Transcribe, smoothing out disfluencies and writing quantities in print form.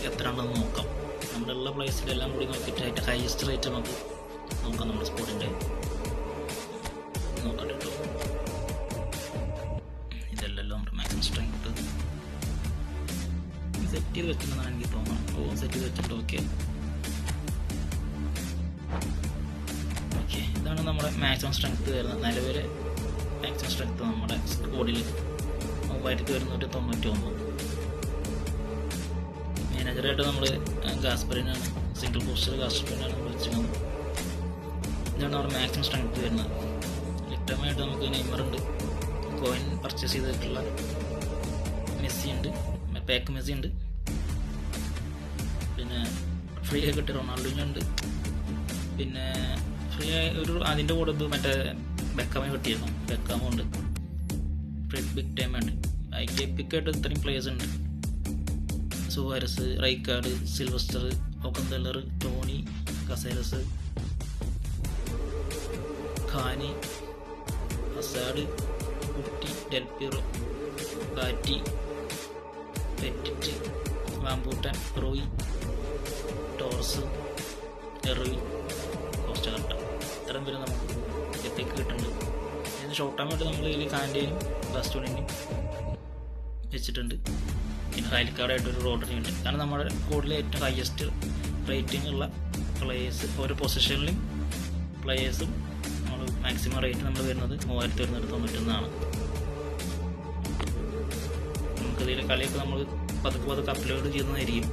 എത്ര ഉണ്ടെന്ന് നോക്കാം. നമ്മളുള്ള പ്ലേസിലെല്ലാം കൂടി നോക്കിയിട്ട് അതിൻ്റെ ഹയസ്റ്റ് റേറ്റ് നമുക്ക് നോക്കാം. നമ്മുടെ സ്പോട്ടിൻ്റെ നോക്കാം കേട്ടോ. ഇതല്ലല്ലോ നമ്മുടെ മാക്സിമം സ്ട്രെങ്ത് സെറ്റ് ചെയ്ത് വെച്ചിട്ടുണ്ടെന്നാണ് എനിക്ക് തോന്നുന്നത്. സെറ്റ് ചെയ്ത് വെച്ചിട്ട് ഓക്കെ. ഇതാണ് നമ്മുടെ മാക്സിമം സ്ട്രെങ്ത് വരുന്നത്. നിലവിലെ മാക്സിമം സ്ട്രെങ്ത് നമ്മുടെ സ്ക്വാഡിൽ 3191. മാനേജറായിട്ട് നമ്മൾ ഗാസ്പറിനാണ്, സിംഗിൾ പോസ്റ്റർ ഗാസ്പറിനാണ് നമ്മൾ വെച്ചിരുന്നത്. ഇതാണ് നമ്മുടെ മാക്സിമം സ്ട്രെങ്ത് വരുന്നത്. ലിറ്റമായിട്ട് നമുക്ക് നെയ്മറുണ്ട്, കോയിൻ പർച്ചേസ് ചെയ്തിട്ടുള്ള മെസ്സി ഉണ്ട്, പാക്ക് മെസ്സി ഉണ്ട്, പിന്നെ ഫ്രീ ആയി കിട്ടിയ റൊണാൾഡോയും ഉണ്ട്, പിന്നെ ഫ്രീ ആയി അതിൻ്റെ കൂടെ ഇത് മറ്റേ ബെക്കാമെ കിട്ടിയിരുന്നു, ബെക്കാമും ഉണ്ട്, ബിഗ് ടൈം ഉണ്ട്. അതിൻ്റെ എപ്പിക്കായിട്ട് ഇത്രയും പ്ലേയേഴ്സ് ഉണ്ട്. സുവാരസ്, റൈക്കാർഡ്, സിൽവസ്റ്റർ, ഒക്കന്തല്ലർ, ടോണി, കസേരസ്, ഖാനി, ഹസാഡ്, കുട്ടി, ഡെൽപിറോ, കാറ്റി, പെറ്റിറ്റ്, വാമ്പൂട്ടൻ, റോയി, ടോർസ്, എറുവിൻ, കോസ്റ്റകട്ട. ഇത്രയും പേര് നമുക്ക് എപ്പിക്ക് കിട്ടുന്നുണ്ട്. ഇതിന് ഷോർട്ട് ടൈം ആയിട്ട് നമ്മൾ ഇതിൽ കാൻഡേനും ബസ്റ്റോണിനും വെച്ചിട്ടുണ്ട്. പിന്നെ ഹൈൽക്കാർഡായിട്ടൊരു റോഡറി ഉണ്ട്. കാരണം നമ്മുടെ കോഡിലെ ഏറ്റവും ഹയസ്റ്റ് റേറ്റിംഗ് ഉള്ള പ്ലേയേഴ്സ് ഓരോ പൊസിഷനിലും പ്ലേയേഴ്സും നമ്മൾ മാക്സിമം റേറ്റ് നമ്മൾ വരുന്നത് 3191. നമുക്കിതിൽ കളിയൊക്കെ നമ്മൾ പതുക്കെ അപ്ലോഡ് ചെയ്യുന്നതായിരിക്കും.